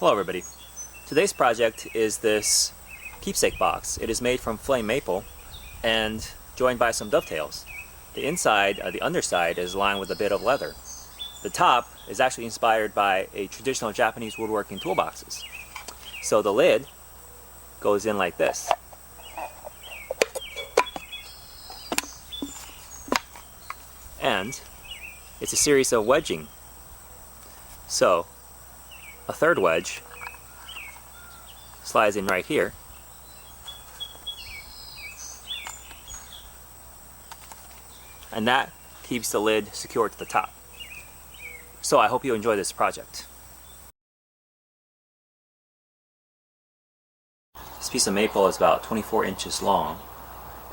Hello everybody. Today's project is this keepsake box. It is made from flame maple and joined by some dovetails. The inside, the underside, is lined with a bit of leather. The top is actually inspired by a traditional Japanese woodworking toolboxes. So the lid goes in like this. And it's a series of wedging. So a third wedge slides in right here, and that keeps the lid secured to the top. So I hope you enjoy this project. This piece of maple is about 24 inches long,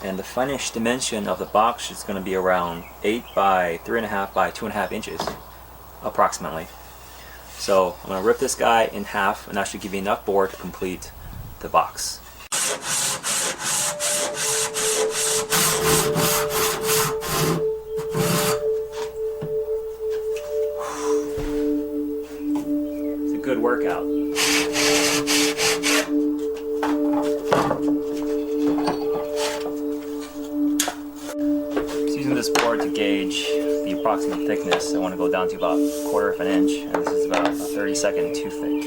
and the finished dimension of the box is going to be around 8 by 3.5 by 2.5 inches approximately. So I'm going to rip this guy in half, and that should give you enough board to complete the box. It's a good workout. Just using this board to gauge the approximate thickness, I want to go down to about 1/4 of an inch, and this is about a 32nd tooth thick.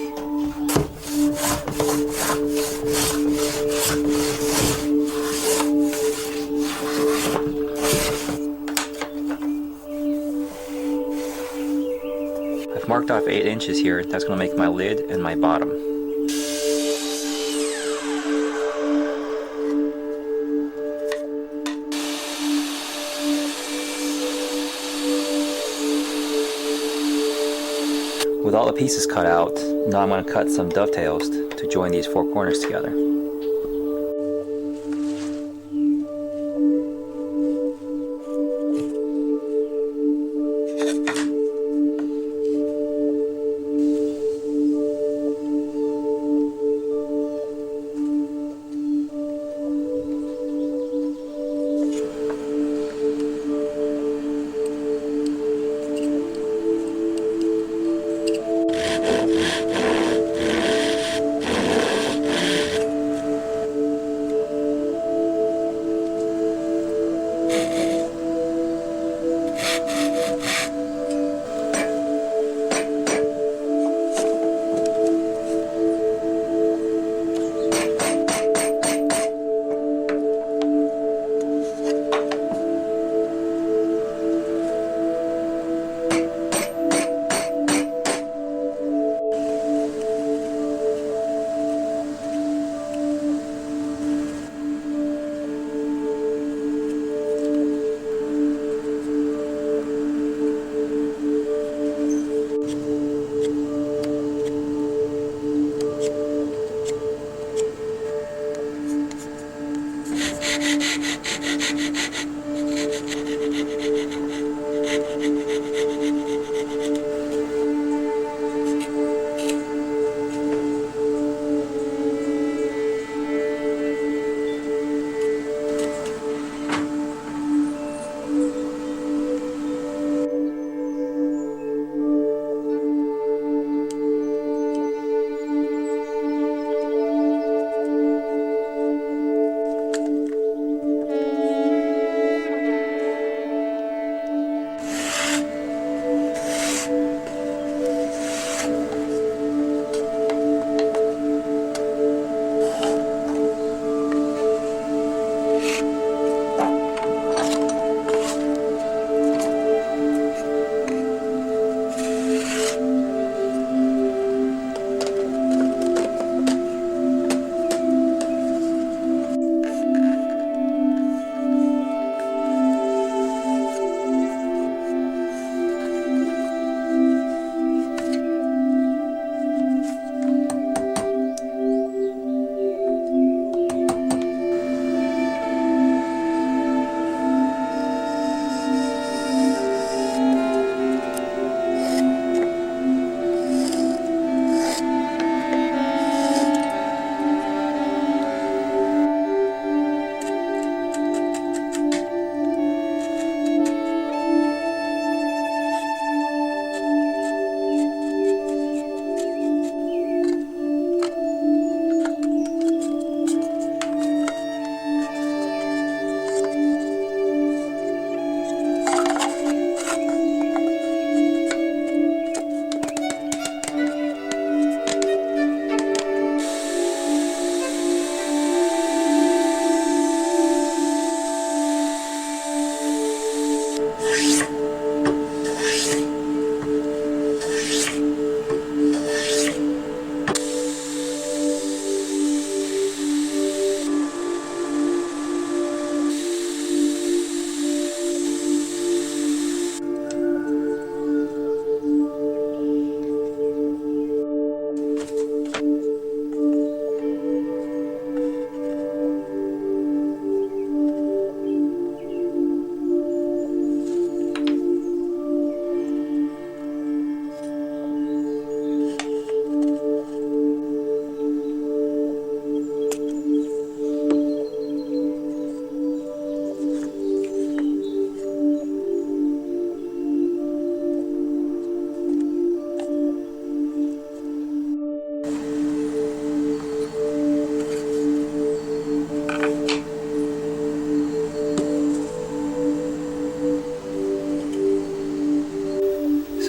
I've marked off 8 inches here. That's going to make my lid and my bottom. With all the pieces cut out, now I'm going to cut some dovetails to join these 4 corners together.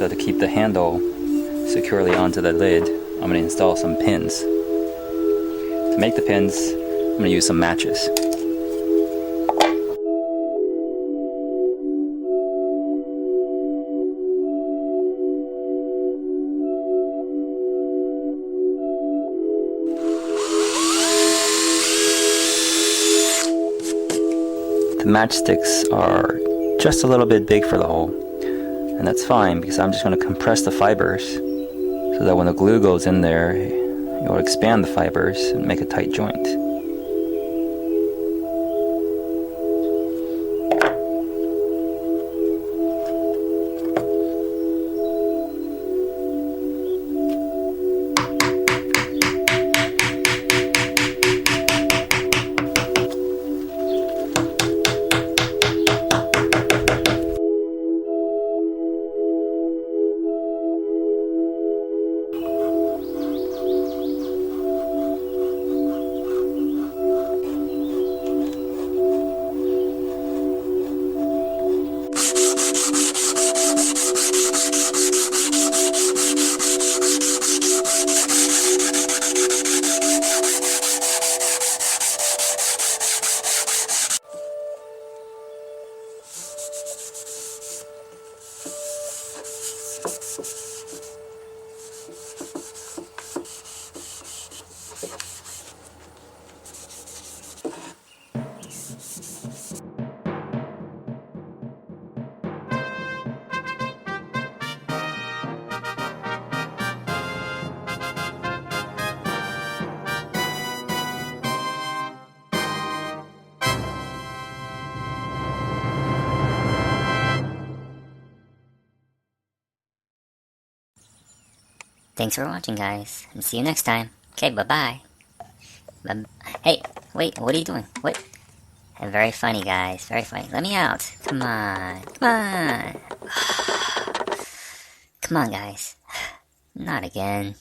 So to keep the handle securely onto the lid, I'm going to install some pins. To make the pins, I'm going to use some matches. The matchsticks are just a little bit big for the hole, and that's fine because I'm just going to compress the fibers so that when the glue goes in there, it will expand the fibers and make a tight joint. Thanks for watching, guys, and see you next time. Okay, bye-bye. Hey, wait, what are you doing? What? Very funny, guys, very funny. Let me out. Come on, come on. Come on, guys. Not again.